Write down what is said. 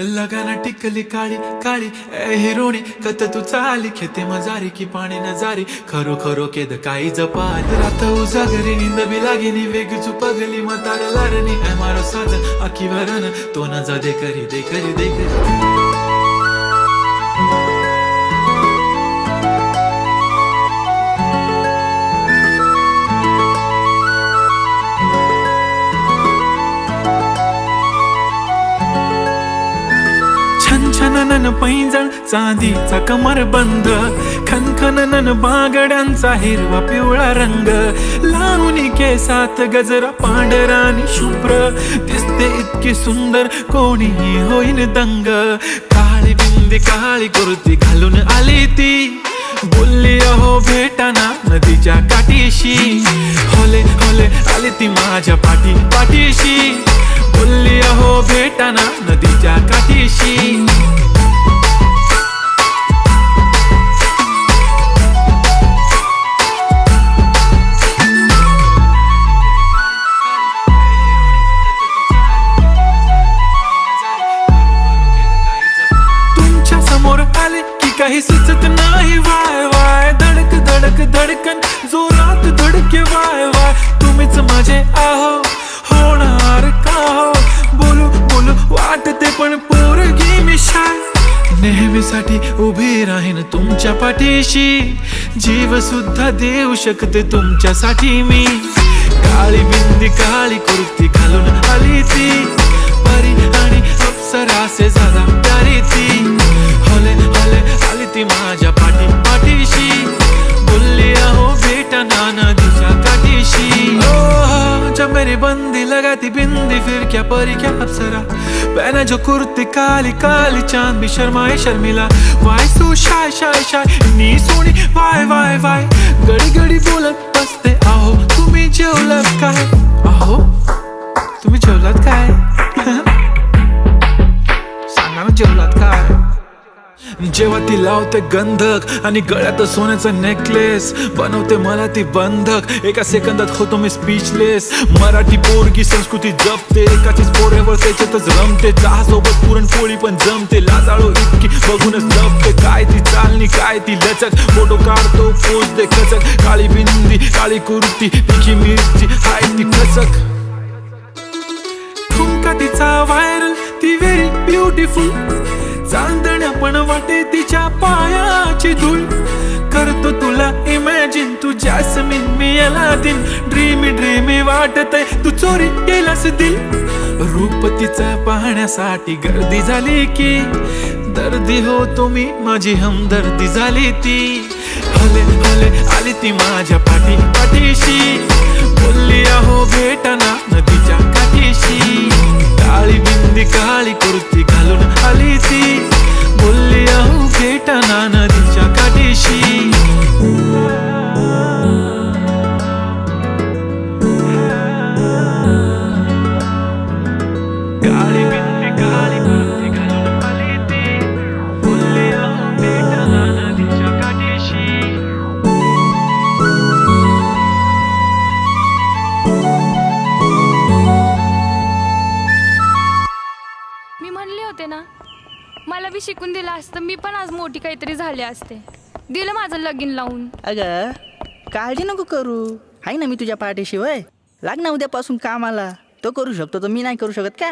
लगाना टिकली काळी काळी ए हिरोणी कत तू चाली खेते मजारी की पाणी न जारी खरो खरो केद काही जपाल रात उजागरी निंद बी लागेनी वेग चुपगली मतार लारणी ए मारो साज आखी भरन तो न जा दे करी दे करी दे करी छनछनन पैंजण चांदीचा कमरबंद खनखनन बागड्यांचा हिरवा पिवळा रंग लावणी केसात गजरा पांढरा आणि शुभ्र दिसते इतकी सुंदर कोणीही होईन दंग काळी बिंदी काळी कुर्ती घालून आली ती बोलली अहो भेटाना नदीच्या काठीशी होले होले आली ती माझ्या पाठीशी बोलली अहो भेटाना नदीच्या काठीशी तुमच्या समोर आले की काही सुचत नाही वाय वाय धडक धडक धडकन जोरात धडके वाय वाय तुम्हीच माझे आहो होणार का हो बोलू बोलू वाटते पण पोरगी मी शाय नेहमीसाठी उभी राहीन तुमच्या पाठीशी जीव सुद्धा देऊ शकते तुमच्यासाठी मी काळी बिंदी काळी कुर्ती घालून आली ती परी आणि अप्सरासे झाला प्यारी ती होले होले आली ती माझ्या पाठीशी बोलली अहो भेटना नदीच्या काठीशी जब मेरी बंदी लगाती बिंदी फिर क्या परी क्या अप्सरा पहना जो कुर्ती काली काली चांद भी शर्माए Sharmila why so shy shy shy नी सोनी वाय वाय वाय गडी गडी बोलत बसते अहो तुम्ही जेवलात काय अहो तुम्ही जेवलात काय सांगा ना जेवलात काय जेव्हा ती लावते गंधक आणि गळ्यात सोन्याचा नेकलेस बनवते मला ती बंधक एका सेकंदात होतो मी स्पीचलेस मराठी पोरगी संस्कृती जपते एकाचीच पोरेवर त्याच्यातच रमते चहा सोबत पुरणपोळी पण जमते लाजाळू इतकी बघूनच लपते काय ती चालणी काय ती लचक फोटो काढतो पोच दे खचक काळी बिंदी काळी कुर्ती तिखी मिरची हाय ती खचक ठुमका तिचा व्हायरल ती व्हेरी ब्युटिफुल चांदण्या पण वाटे तिच्या पायाची धूळ करतो तुला इमॅजिन तू जॅस्मिन मी अलादीन ड्रीमी ड्रीमी वाटतय तू चोरी केलास दिल रूप तिचं पाहण्यासाठी गर्दी झाली की दर्दी हो तुम्ही माझी हमदर्दी झाली ती हले हले आली ती माझ्या पाठीशी बोलली अहो भेटना नदीच्या काठीशी काळी बिंदी काळी कुर्ती घालून आली ती बोलली अहो भेटना नदीच्या काठीशी काळी बिंदी काळी कुर्ती घालून आली ती बोलली अहो भेटना नदीच्या काठीशी मी म्हणले होते ना मला बी शिकून दिलं असतं मी पण आज मोठी काहीतरी झाले असते दिलं माझं लगीन लावून अगं काळजी नको करू आहे ना मी तुझ्या पाठीशी वय लाग ना उद्यापासून कामाला तो करू शकतो तर मी नाही करू शकत का